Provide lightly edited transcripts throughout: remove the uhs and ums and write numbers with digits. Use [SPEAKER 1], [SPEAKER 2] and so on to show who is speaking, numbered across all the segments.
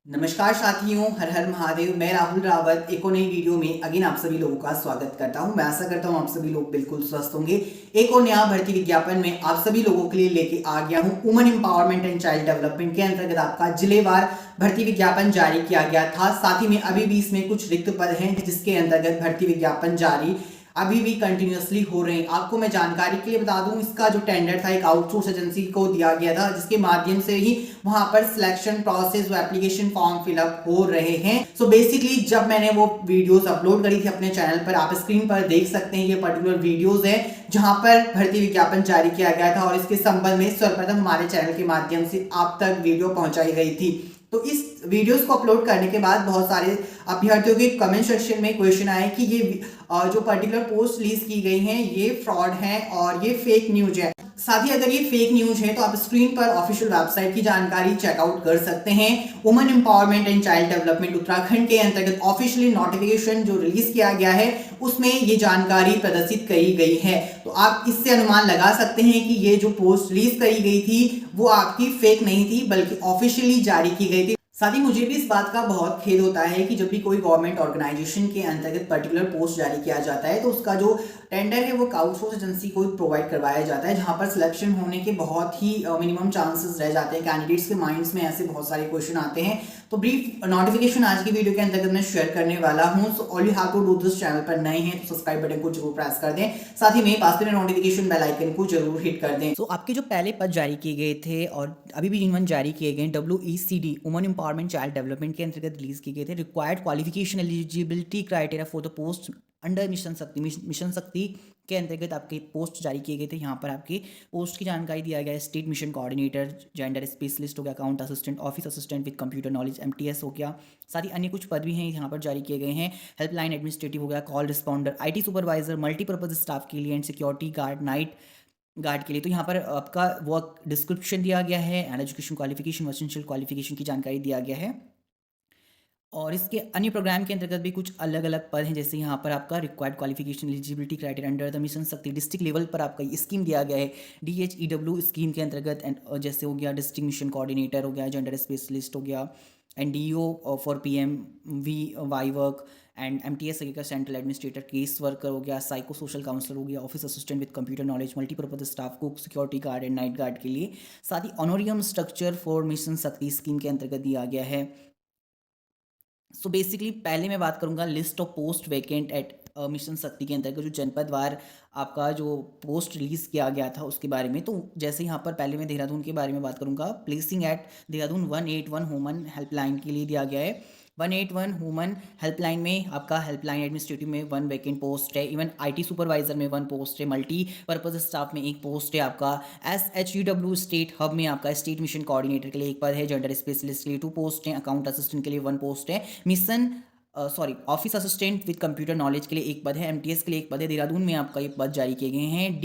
[SPEAKER 1] नमस्कार साथियों, हर हर महादेव। मैं राहुल रावत एक और नई वीडियो में अगेन आप सभी लोगों का स्वागत करता हूं। मैं आशा करता हूं आप सभी लोग बिल्कुल स्वस्थ होंगे। एक और नया भर्ती विज्ञापन में आप सभी लोगों के लिए लेके आ गया हूं। Women empowerment and child development के अंतर्गत आपका जिलेवार भर्ती विज्ञापन जारी किया गया था। साथ ही में अभी भी इसमें कुछ रिक्त पद हैं जिसके अंतर्गत भर्ती विज्ञापन जारी अभी भी कंटिन्यूअसली हो रहे हैं। आपको मैं जानकारी के लिए बता दूं, इसका जो टेंडर था एक आउटसोर्स एजेंसी को दिया गया था, जिसके माध्यम से ही वहां पर सिलेक्शन प्रोसेस व एप्लीकेशन फॉर्म फिलअप हो रहे हैं। सो बेसिकली जब मैंने वो वीडियोस अपलोड करी थी अपने चैनल पर, आप स्क्रीन पर देख सकते हैं ये पर्टिकुलर वीडियोस है जहां पर भर्ती विज्ञापन जारी किया गया था और इसके संबंध में सर्वप्रथम हमारे चैनल के माध्यम से आप तक वीडियो पहुंचाई गई थी। तो इस वीडियोस को अपलोड करने के बाद बहुत सारे अभ्यर्थियों के कमेंट सेक्शन में क्वेश्चन आए कि ये जो पर्टिकुलर पोस्ट रिलीज की गई हैं ये फ्रॉड है और ये फेक न्यूज है। साथ ही अगर ये फेक न्यूज है तो आप स्क्रीन पर ऑफिशियल वेबसाइट की जानकारी चेकआउट कर सकते हैं। Women empowerment and child development Uttarakhand के अंतर्गत ऑफिशियली नोटिफिकेशन जो रिलीज किया गया है उसमें ये जानकारी प्रदर्शित करी गई है। तो आप इससे अनुमान लगा सकते हैं कि ये जो पोस्ट रिलीज करी गई थी वो आपकी फेक नहीं थी बल्कि ऑफिशियली जारी की गई थी। साथ ही मुझे भी इस बात का बहुत खेद होता है कि जब भी कोई गवर्नमेंट ऑर्गेनाइजेशन के अंतर्गत पर्टिकुलर पोस्ट जारी किया जाता है तो उसका जो टेंडर है वो आउटसोर्स एजेंसी को प्रोवाइड करवाया जाता है, जहां पर सिलेक्शन होने के बहुत ही मिनिमम चांसेस रह जाते हैं। कैंडिडेट्स के माइंड्स में ऐसे बहुत सारे क्वेश्चन आते हैं। तो ब्रीफ नोटिफिकेशन आज की वीडियो के अंतर्गत मैं शेयर करने वाला हूं। So all you have to do this, channel पर नए हैं तो सब्सक्राइब बटन को जरूर प्रेस कर दें, साथ ही में पास में नोटिफिकेशन बेल आइकन को जरूर हिट कर दें।
[SPEAKER 2] आपके जो पहले पद जारी किए गए थे और अभी भी जिन जारी किए गए WECD women empowerment child development के अंतर्गत रिलीज किए गए थे। Required qualification eligibility criteria for the post under mission Shakti के अंतर्गत आपके पोस्ट जारी किए गए थे। यहाँ पर आपके पोस्ट की जानकारी दिया गया है। State mission coordinator, gender specialist हो गया, account assistant, office assistant with computer knowledge MTS हो गया। साथ ही अन्य कुछ पद भी हैं यहाँ पर जारी किए गए हैं। हेल्पलाइन एडमिनिस्ट्रेटिव हो गया, call responder, IT supervisor, multipurpose staff के लिए and security guard, night guard के लिए। तो यहाँ पर आपका वर्क डिस्क्रिप्शन दिया गया है and education qualification, essential qualification की जानकारी दिया गया है। और इसके अन्य प्रोग्राम के अंतर्गत भी कुछ अलग अलग पद हैं, जैसे यहाँ पर आपका required qualification eligibility criteria under the mission शक्ति डिस्ट्रिक्ट लेवल पर आपका स्कीम दिया गया है। DHEW स्कीम के अंतर्गत एंड जैसे हो गया डिस्ट्रिक्ट मिशन कोऑर्डिनेटर हो गया, जेंडर स्पेशलिस्ट हो गया, and DO for PMVY work, and MTS का सेंट्रल एडमिनिस्ट्रेटर, केस वर्कर हो गया, साइको सोशल काउंसलर हो गया, office assistant with computer knowledge, multipurpose staff, cook, security guard and night guard के लिए। साथ ही ऑनोरियम स्ट्रक्चर फॉर मिशन शक्ति स्कीम के अंतर्गत दिया गया है। सो बेसिकली पहले मैं बात करूंगा list of post vacant at mission Shakti के अंतर्गत जो जनपद वार आपका जो पोस्ट रिलीज किया गया था उसके बारे में। तो जैसे यहाँ पर पहले मैं देहरादून के बारे में बात करूंगा। Placing at Dehradun 181 woman helpline के लिए दिया गया है। 181 वुमन हेल्पलाइन में आपका हेल्पलाइन एडमिनिस्ट्रेटिव में 1 वैकेंट पोस्ट है। इवन IT सुपरवाइजर में 1 पोस्ट है। मल्टीपर्पज स्टाफ में 1 पोस्ट है। आपका SHUW स्टेट हब में आपका स्टेट मिशन कोऑर्डिनेटर के लिए 1 पद है। जेंडर स्पेशलिस्ट के लिए 2 पोस्ट हैं। अकाउंट असिस्टेंट के लिए 1 पोस्ट है। Mission office assistant with computer knowledge के लिए 1 पद है। MTS के लिए 1 पद है। देहरादून में आपका ये पद जारी किए गए हैं।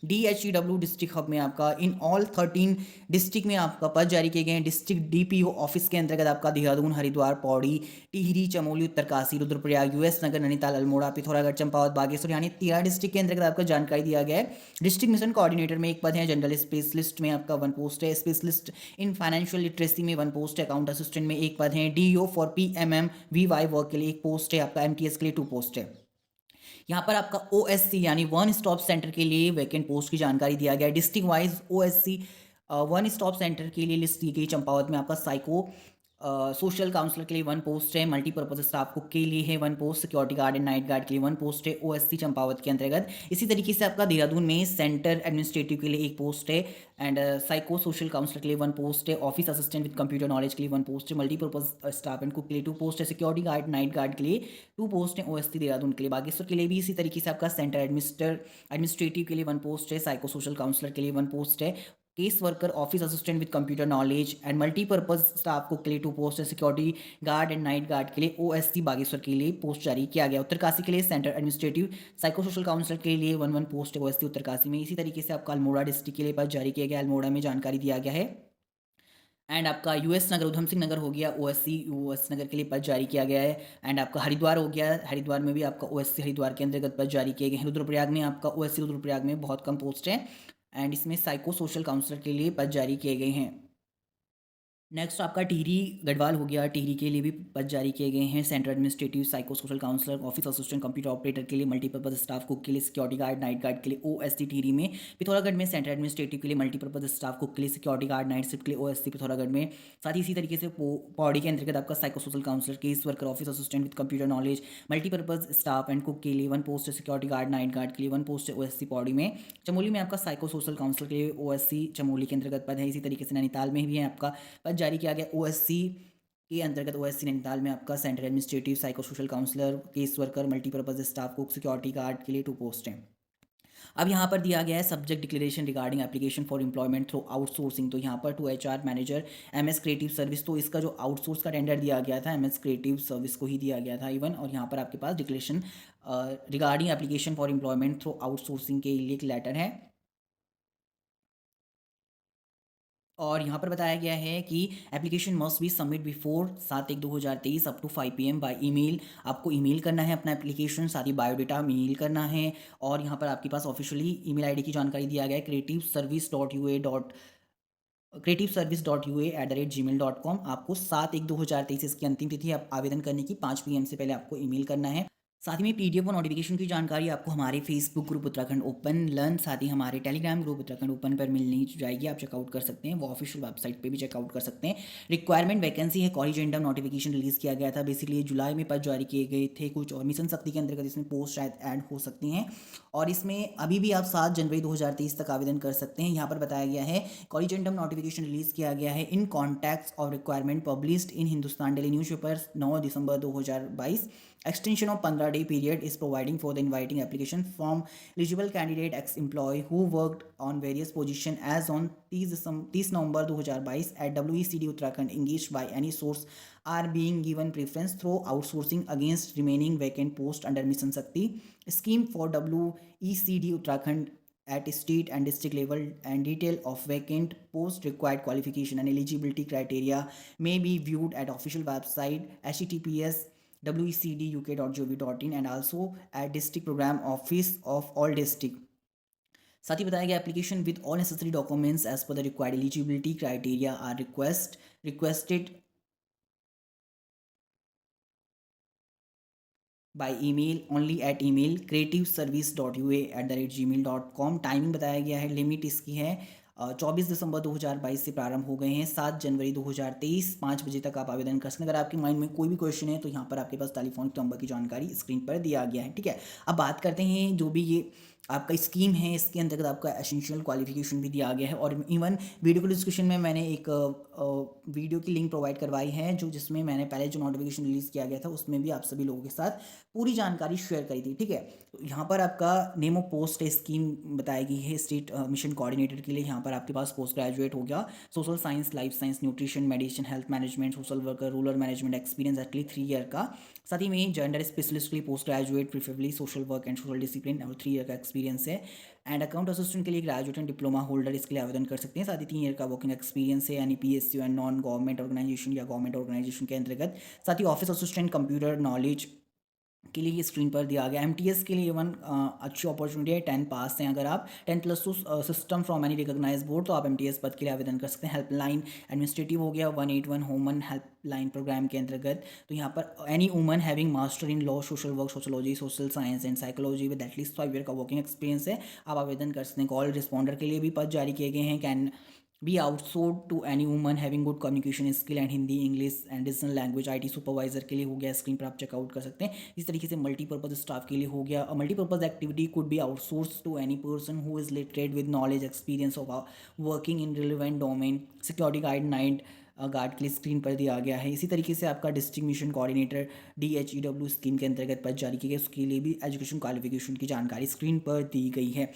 [SPEAKER 2] DHEW डिस्ट्रिक्ट हब में आपका इन ऑल 13 डिस्ट्रिक्ट में आपका पद जारी किए गए हैं। डिस्ट्रिक्ट DPO ऑफिस के अंतर्गत आपका देहरादून, हरिद्वार, पौड़ी, टिहरी, चमोली, उत्तरकाशी, रुद्रप्रयाग, US नगर, नैनीताल, अल्मोड़ा, पिथौरागढ़, चंपावत, बागेश्वर यानी 13 डिस्ट्रिक्ट के अंतर्गत आपका जानकारी दिया गया है। डिस्ट्रिक्ट मिशन कोऑर्डिनेटर में 1 पद है। जनरल स्पेशलिस्ट में आपका 1 पोस्ट है। स्पेशलिस्ट इन फाइनेंशियल लिटरेसी में 1 पोस्ट है। अकाउंट असिस्टेंट में 1 पद है। DO फॉर PMMVY वर्क के लिए 1 पोस्ट है। आपका MTS के लिए 2 पोस्ट है। यहाँ पर आपका OSC यानी वन स्टॉप सेंटर के लिए वैकेंट पोस्ट की जानकारी दिया गया है। District wise OSC 1 stop centre के लिए लिस्ट दी गई। चंपावत में आपका साइको सोशल काउंसलर के लिए 1 पोस्ट है। मल्टीपर्पज स्टाफ कुक के लिए है 1 post. Security guard and night guard के लिए 1 पोस्ट है। OSC चंपावत के अंतर्गत। इसी तरीके से आपका देहरादून में सेंटर एडमिनिस्ट्रेटिव के लिए 1 पोस्ट है एंड साइको सोशल काउंसलर के लिए 1 पोस्ट है। Office assistant with computer knowledge के लिए 1 पोस्ट है। मल्टीपर्पज स्टाफ एंड कुक के लिए 2 पोस्ट है। सिक्योरिटी गार्ड, नाइट गार्ड के लिए 2 पोस्ट है। OSC देहरादून के लिए। बागेश्वर के लिए भी इसी तरीके से आपका सेंटर एडमिनिस्ट्रेटिव के लिए 1 पोस्ट है। साइको सोशल काउंसलर के लिए 1 पोस्ट है। Case worker, office assistant with computer knowledge and multipurpose staff को के लिए 2 पोस्ट है। Security guard and night guard के लिए OSC बागेश्वर के लिए पोस्ट जारी किया गया। उत्तरकाशी के लिए centre administrative psycho social counsellor के लिए 1 पोस्ट है OSC उत्तरकाशी में। इसी तरीके से आपका अल्मोड़ा डिस्ट्रिक्ट के लिए पद जारी किया गया। अल्मोड़ा में जानकारी दिया गया है। एंड आपका US नगर, उधम सिंह नगर हो गया, OSC US नगर के लिए पद जारी किया गया है। एंड आपका हरिद्वार हो गया, हरिद्वार में भी आपका OSC हरिद्वार के अंतर्गत पद जारी किए गए हैं। रुद्रप्रयाग में आपका OSC रुद्रप्रयाग में बहुत कम पोस्ट है एंड इसमें साइको सोशल काउंसलर के लिए पद जारी किए गए हैं। नेक्स्ट आपका टिहरी गढ़वाल हो गया। टिहरी के लिए भी पद जारी किए गए हैं। Central administrative psycho social counsellor, office assistant, computer operator के लिए, मल्टीपर्पज स्टाफ कुक के लिए, सिक्योरिटी गार्ड, नाइट गार्ड के लिए ओएससी टिहरी में। पिथौरागढ़ में सेंट्रल एडमिनिस्ट्रेटिव के लिए, मल्टीपर्पज स्टाफ कुक के लिए, सिक्योरिटी गार्ड, नाइट शिफ्ट के लिए ओएससी पिथौरागढ़ में। साथ ही इसी तरीके से पौड़ी के अंतर्गत आपका psycho social counsellor, case worker, office assistant with computer knowledge, multipurpose staff and cook के लिए 1 पोस्ट है। सिक्योरिटी गार्ड, नाइट गार्ड के लिए 1 पोस्ट है ओएससी पौड़ी में। चमोली में आपका साइको सोशल काउंसलर के लिए ओएससी चमोली के अंतर्गत पद है। इसी तरीके से नैनीताल में भी है आपका पद जारी किया गया ओएससी के अंतर्गत। ओएससी नैनीताल में आपका central administrative psycho social counsellor, case worker, multipurpose staff cook, security guard के लिए 2 पोस्ट हैं। अब यहाँ पर दिया गया है subject declaration regarding application for employment through outsourcing. तो यहाँ पर to HR manager MS creative service, तो इसका जो आउटसोर्स का टेंडर दिया गया था एमएस क्रिएटिव सर्विस को ही दिया गया था इवन। और यहाँ पर आपके पास declaration regarding application for employment through outsourcing के लिए एक लेटर है। और यहाँ पर बताया गया है कि application must be submit before 7/1/2023 up to 5 PM by email. आपको ईमेल करना है अपना एप्लीकेशन, साथ ही बायोडेटा मेल करना है। और यहाँ पर आपके पास ऑफिशियली ईमेल आईडी की जानकारी दिया गया है creative service.ua@gmail.com। आपको 7/1/2023 इसकी अंतिम तिथि है आवेदन करने की। 5 PM से पहले आपको ईमेल करना है। साथ ही में पीडीएफ और नोटिफिकेशन की जानकारी आपको हमारे Facebook group Uttarakhand open learn, साथ ही हमारे टेलीग्राम ग्रुप उत्तराखंड ओपन पर मिलनी जाएगी। आप चेकआउट कर सकते हैं, वो ऑफिशियल वेबसाइट पे भी चेकआउट कर सकते हैं। रिक्वायरमेंट वैकेंसी है, कॉलेज नोटिफिकेशन रिलीज किया गया था। बेसिकली जुलाई में पद जारी किए गए थे कुछ, और मिशन शक्ति के अंतर्गत इसमें पोस्ट शायद ऐड हो सकती हैं। और इसमें अभी भी आप 7 जनवरी 2023 तक आवेदन कर सकते हैं। यहाँ पर बताया गया है कॉलेज नोटिफिकेशन रिलीज किया गया है in contacts of requirement published in Hindustan daily newspaper 9 December 2022। Extension of 15-day period is providing for the inviting application from eligible candidate ex-employee who worked on various positions as on 30 November 2022 at WECD Uttarakhand engaged by any source are being given preference through outsourcing against remaining vacant post under Mission Shakti scheme for WECD Uttarakhand at state and district level, and detail of vacant post, required qualification and eligibility criteria may be viewed at official website https wecduk.gov.in and also at district program office of all district। साथ ही बताया गया application with all necessary documents as per the required eligibility criteria are requested by email only at email creativeservice.ua@gmail.com। Timing बताया गया है, limit इसकी है 24 दिसंबर 2022 से प्रारंभ हो गए हैं। 7 जनवरी 2023 5 बजे तक आप आवेदन कर सकते हैं। अगर आपके माइंड में कोई भी क्वेश्चन है तो यहाँ पर आपके पास टेलीफोनिक नंबर की जानकारी स्क्रीन पर दिया गया है, ठीक है। अब बात करते हैं जो भी ये आपका स्कीम है, इसके अंतर्गत आपका एसेंशियल क्वालिफिकेशन भी दिया गया है। और इवन वीडियो को डिस्क्रिप्शन में मैंने एक वीडियो की लिंक प्रोवाइड करवाई है, जो जिसमें मैंने पहले जो नोटिफिकेशन रिलीज़ किया गया था उसमें भी आप सभी लोगों के साथ पूरी जानकारी शेयर करी थी, ठीक है। तो यहाँ पर आपका नेम ऑफ पोस्ट स्कीम बताई गई है स्टेट मिशन कोऑर्डिनेटर के लिए। यहाँ पर आपके पास पोस्ट ग्रेजुएट हो गया, social science, life science, nutrition, medicine, health management, social worker, rural management experience at least 3 year का। साथ ही में जेंडर स्पेशलिस्ट के लिए post graduate preferably social work and social discipline और 3 ईयर का एक्सपीरियंस है। एंड अकाउंट असिस्टेंट के लिए ग्रेजुएट एंड डिप्लोमा होल्डर इसके लिए आवेदन कर सकते हैं। साथ ही 3 ईयर का वर्किंग एक्सपीरियंस है, यानी PSU and non government organisation या गवर्नमेंट ऑर्गेनाइजेशन के अंतर्गत। साथ ही ऑफिस असिस्टेंट कंप्यूटर नॉलेज के लिए ये स्क्रीन पर दिया गया। MTS के लिए इवन अच्छी अपॉर्चुनिटी है, 10 पास हैं अगर आप, 10+2 system from any recognise board, तो आप MTS पद के लिए आवेदन कर सकते हैं। हेल्पलाइन एडमिनिस्ट्रेटिव हो गया 181 वुमन हेल्पलाइन प्रोग्राम के अंतर्गत। तो यहाँ पर any woman having master in law, social work, sociology, social science and psychology with at least 5 year का वर्किंग एक्सपीरियंस है, आप आवेदन कर सकते हैं। कॉल रिस्पॉन्डर के लिए भी पद जारी किए गए हैं, can be outsourced to any woman having good communication skill and Hindi, English and regional language. IT supervisor के लिए हो गया, स्क्रीन पर आप चेकआउट कर सकते हैं। इस तरीके से मल्टीपर्पज स्टाफ के लिए हो गया, multipurpose activity could be outsource to any person who is literate with knowledge experience of working in relevant domain. Security guard, night guard के लिए स्क्रीन पर दिया गया है। इसी तरीके से आपका district mission coordinator DHEW scheme के अंतर्गत पद जारी किए गए, उसके लिए भी एजुकेशन क्वालिफिकेशन की जानकारी स्क्रीन पर दी गई है।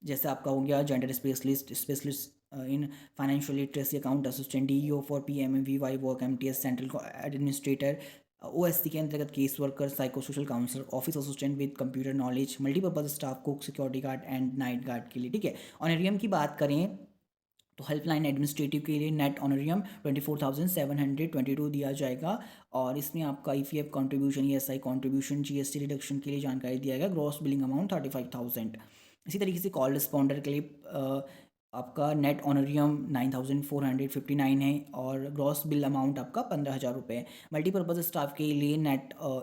[SPEAKER 2] जैसे आपका हो गया gender specialist in financial literacy, account assistant, DEO for PMVY work, MTS central administrator, OSC के अंतर्गत case worker, psycho social counsellor, office assistant with computer knowledge, multipurpose staff, cook, security guard and night guard के लिए, ठीक है। ऑनरियम की बात करें तो हेल्पलाइन एडमिनिस्ट्रेटिव के लिए नेट ऑनरियम 24,722 दिया जाएगा। और इसमें आपका EPF contribution, ESI contribution, GST reduction के लिए जानकारी दिया गया। Gross billing amount 35,000। इसी तरीके से कॉल रिस्पॉन्डर के लिए आपका नेट ऑनरियम 9459 है और ग्रॉस बिल अमाउंट आपका 15,000 रुपये है। मल्टीपर्पज़ स्टाफ के लिए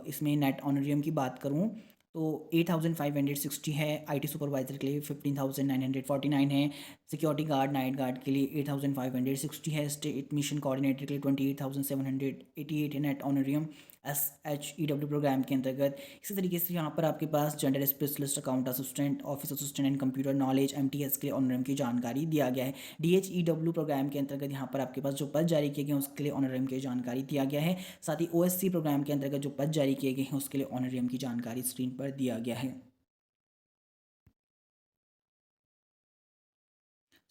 [SPEAKER 2] इसमें नेट ऑनरियम की बात करूँ तो 8,560 है। आईटी सुपरवाइज़र के लिए 15,949 है। सिक्योरिटी गार्ड नाइट गार्ड के लिए 8,560 है। स्टेट मिशन कोऑर्डिनेटर के लिए 28,788 है नेट ऑनरियम SHEW प्रोग्राम के अंतर्गत। इसी तरीके से यहाँ पर आपके पास gender specialist, account assistant, office assistant and computer knowledge MTS के लिए ऑनरियम की जानकारी दिया गया है। DHEW प्रोग्राम के अंतर्गत यहाँ पर आपके पास जो पद जारी किए गए हैं उसके लिए ऑनरियम की जानकारी दिया गया है। साथ ही OSC प्रोग्राम के अंतर्गत जो पद जारी किए गए हैं उसके लिए ऑनरियम की जानकारी स्क्रीन पर दिया गया है।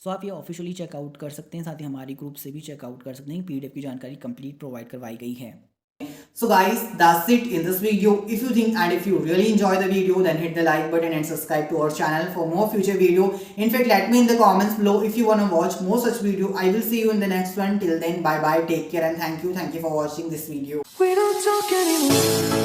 [SPEAKER 2] सो आप ये ऑफिशियली चेकआउट कर सकते हैं, साथ ही हमारी ग्रुप से भी चेकआउट कर सकते हैं। PDF की जानकारी कंप्लीट प्रोवाइड करवाई गई है।
[SPEAKER 1] So guys, that's it in this video. If you think and if you really enjoy the video, then hit the like button and subscribe to our channel for more future video. In fact, let me in the comments below if you want to watch more such video. I will see you in the next one. Till then, bye bye, take care and thank you for watching this video.
[SPEAKER 3] We don't talk anymore.